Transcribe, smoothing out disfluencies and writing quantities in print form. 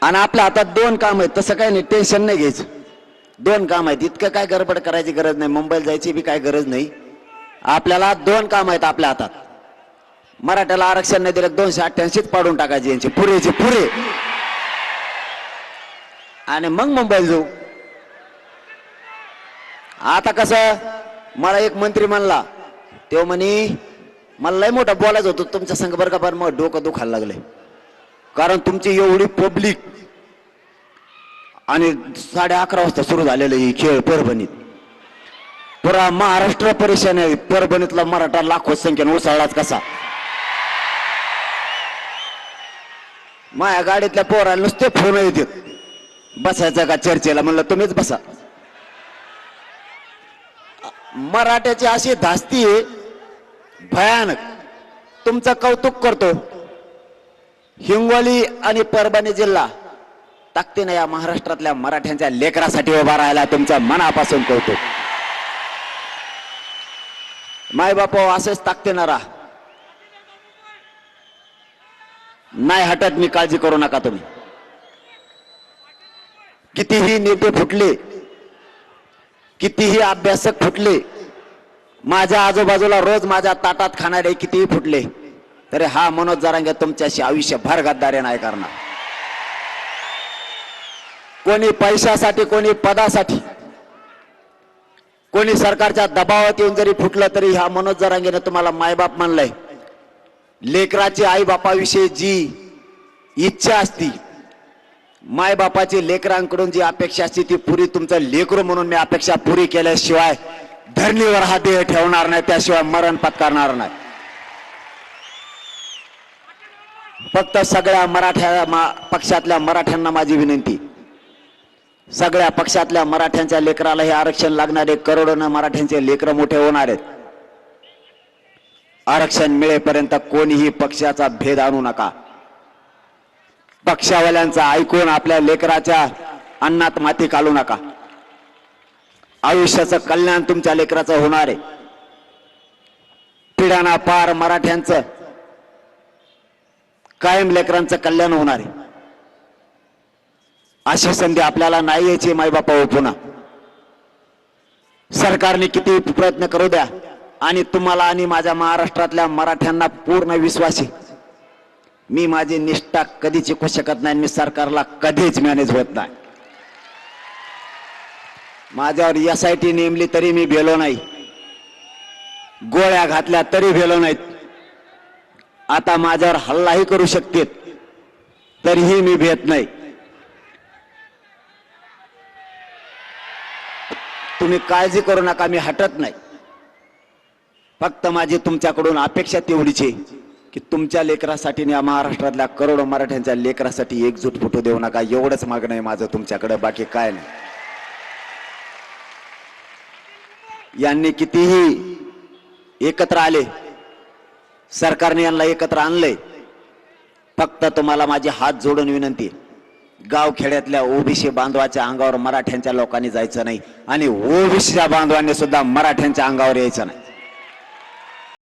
आणि आपल्या हातात दोन काम आहेत, तसं काही नाही, टेन्शन नाही घ्यायचं. दोन काम आहेत, इतकं काय गडबड करायची गरज नाही, मुंबईला जायची बी काय गरज नाही. आपल्याला दोन काम आहेत आपल्या हातात. मराठ्याला आरक्षण नाही दिलं 288च पाडून टाकायचे यांचे पुरेचे पुरे, आणि मग मुंबईला जाऊ. आता कसं, मला एक मंत्री म्हणला, तो म्हणे मला लय मोठं बोलायचं होतं तुमच्या संघ बरं का, पण मग डोकं दुखायला लागलंय, कारण तुमची एवढी पब्लिक आणि 11:30 वाजता सुरू झालेलं ही खेळ परभणीत. पुरा महाराष्ट्र परेशान आहे. परभणीतला मराठा लाखो संख्येने उसळलाच कसा. माझ्या गाडीतल्या पोराला नुसते फोन येतात, बसायचं का चर्चेला, म्हणलं तुम्हीच बसा. मराठ्याची अशी धास्ती आहे भयानक. तुमचं कौतुक करतो. हिंगोली आणि परभणी जिल्हा ताकदीनं या महाराष्ट्रातल्या मराठ्यांच्या लेकरासाठी उभा राहायला तुमचं मनापासून कौतुक. माय बापू असंच ताकदीनं राहा, नाही हटत मी, काळजी करू नका तुम्ही. कितीही नेते फुटले, कितीही अभ्यासक फुटले, माझ्या आजूबाजूला रोज माझ्या ताटात खाणारे कितीही फुटले, तरी हा मनोज जरांगे तुमच्याशी आयुष्यभर गद्दारी नाही करणार. कोणी पैशासाठी, कोणी पदासाठी, कोणी सरकारच्या दबावात येऊन जरी फुटलं तरी ह्या मनोज जरांगेने तुम्हाला मायबाप म्हणलंय. लेकराची आई बापाविषयी जी इच्छा असती, मायबापाची लेकरांकडून जी अपेक्षा असते ती पुरी तुमचं लेकरू म्हणून मी अपेक्षा पुरी केल्याशिवाय धरणीवर हा देह ठेवणार नाही, त्याशिवाय मरण पत्करणार नाही. फक्त सगळ्या पक्षातल्या मराठ्यांना माझी विनंती, सगळ्या पक्षातल्या मराठ्यांच्या लेकराला हे आरक्षण लागणार आहे. करोडोनं मराठ्यांचे लेकर मोठे होणार आहेत. आरक्षण मिळेपर्यंत कोणीही पक्षाचा भेद आणू नका. पक्षावाल्यांचा ऐकून आपल्या लेकराच्या अन्नात माती घालू नका. आयुष्याचं कल्याण तुमच्या लेकराचं होणार आहे. पिढ्याना पार मराठ्यांचं कायम लेकरांचं कल्याण होणार आहे. अशी संधी आपल्याला नाही यायची मायबापा पुन्हा. सरकारने किती प्रयत्न करू द्या, आणि तुम्हाला आणि माझ्या महाराष्ट्रातल्या मराठ्यांना पूर्ण विश्वास आहे, मी माझी निष्ठा कधी चुकू शकत नाही. मी सरकारला कधीच मॅनेज होत नाही. माझ्यावर SIT नेमली तरी मी भेलो नाही, गोळ्या घातल्या तरी भेलो नाहीत. आता माझ्यावर हल्लाही करू शकते तरीही मी भेट नाही. तुम्ही काळजी करू नका, मी हटत नाही. फक्त माझी तुमच्याकडून अपेक्षा तेवढीच आहे की तुमच्या लेकरासाठी या महाराष्ट्रातल्या करोडो मराठ्यांच्या लेकरासाठी एकजूट फुटू देऊ नका. एवढंच मागणं आहे माझं तुमच्याकडे, बाकी काय नाही. यांनी कितीही एकत्र आले, सरकारने यांना एकत्र आणलंय. फक्त तुम्हाला माझी हात जोडून विनंती, गावखेड्यातल्या ओबीसी बांधवाच्या अंगावर मराठ्यांच्या लोकांनी जायचं नाही, आणि ओबीसीच्या बांधवांनी सुद्धा मराठ्यांच्या अंगावर यायचं नाही.